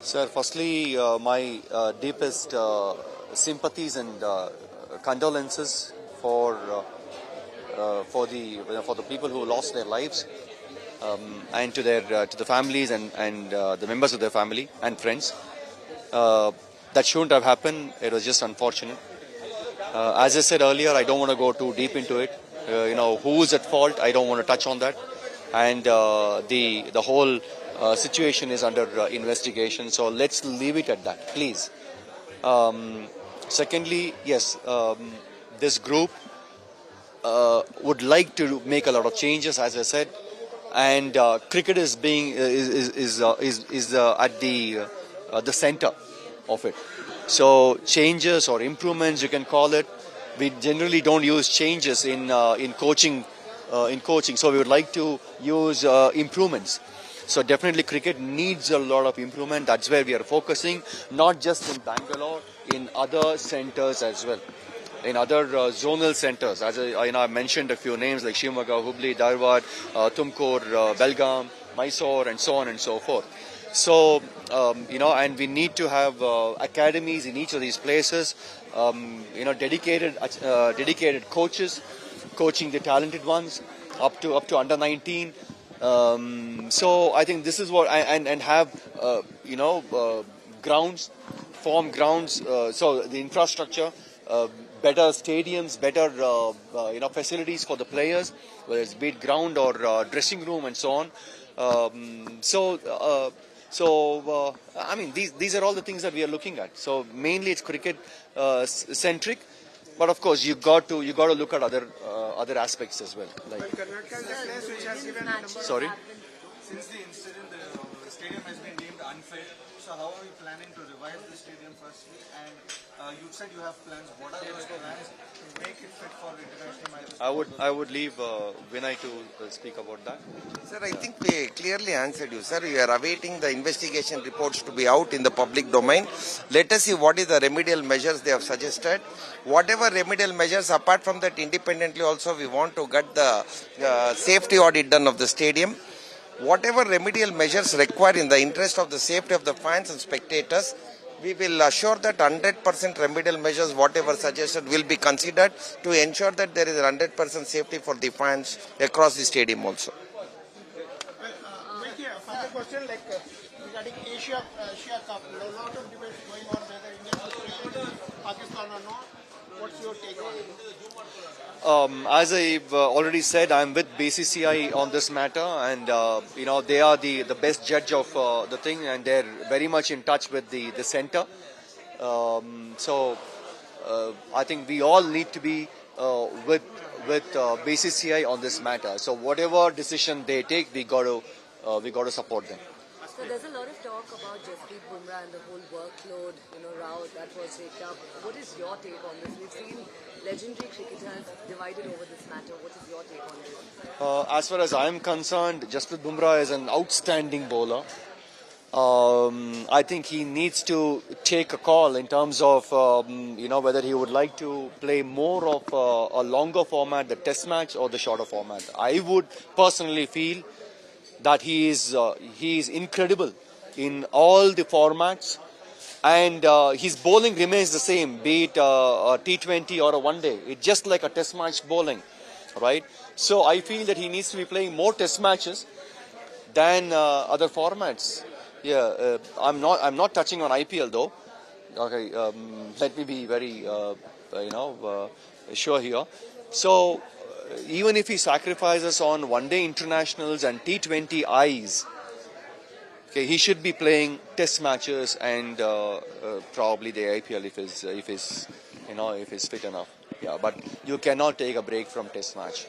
Sir, firstly, my deepest sympathies and condolences for the people who lost their lives, and to the families and the members of their family and friends. That shouldn't have happened. It was just unfortunate. As I said earlier, I don't want to go too deep into it. Who's at fault? I don't want to touch on that. And the whole situation is under investigation. So let's leave it at that, please. Secondly, yes, this group would like to make a lot of changes, as I said, and cricket is at the center of it. So changes or improvements, you can call it. We generally don't use changes in coaching. So we would like to use improvements. So definitely cricket needs a lot of improvement. That's where we are focusing, not just in Bangalore, in other centers as well, in other zonal centers. As I mentioned a few names like Shivamogga, Hubli, Dharwad, Tumkur, Belgaum, Mysore, and so on and so forth. So, and we need to have academies in each of these places, dedicated coaches, coaching the talented ones up to under 19. So I think this is what, and have, grounds, form grounds, so the infrastructure, better stadiums, better, facilities for the players, whether it's be it ground or dressing room and so on. I mean, these are all the things that we are looking at. So mainly it's cricket centric, but of course you got to look at other aspects as well. Like, sorry. Since the incident, the stadium has been deemed unfit. So how are you planning to revive the stadium firstly? And you said you have plans. What are those plans to make it fit for international matches? I would leave Vinay to speak about that. Sir, I think we clearly answered you, sir. We are awaiting the investigation reports to be out in the public domain. Let us see what is the remedial measures they have suggested. Whatever remedial measures, apart from that, independently also we want to get the safety audit done of the stadium. Whatever remedial measures required in the interest of the safety of the fans and spectators, we will assure that 100% remedial measures, whatever suggested, will be considered to ensure that there is 100% safety for the fans across the stadium also. Final question, regarding Asia Cup, a lot of debates going on whether India should play Pakistan or not. What's your take on it? As I've already said, I'm with BCCI on this matter, and they are the best judge of the thing, and they're very much in touch with the center. So I think we all need to be with BCCI on this matter. So whatever decision they take, we got to support them. So there's a lot of talk about Jasprit Bumrah and the whole workload, route that was raked up. What is your take on this? We've seen legendary cricketers divided over this matter. What is your take on this? As far as I'm concerned, Jasprit Bumrah is an outstanding bowler. I think he needs to take a call in terms of, whether he would like to play more of a longer format, the test match, or the shorter format. I would personally feel that he is incredible in all the formats, and his bowling remains the same, be it a T20 or a one day. It's just like a test match bowling, right? So I feel that he needs to be playing more test matches than other formats. Yeah, I'm not touching on IPL though. Okay, let me be very sure here. So even if he sacrifices on one-day internationals and T20 Is, okay, he should be playing test matches and probably the IPL if he's fit enough. Yeah, but you cannot take a break from test match.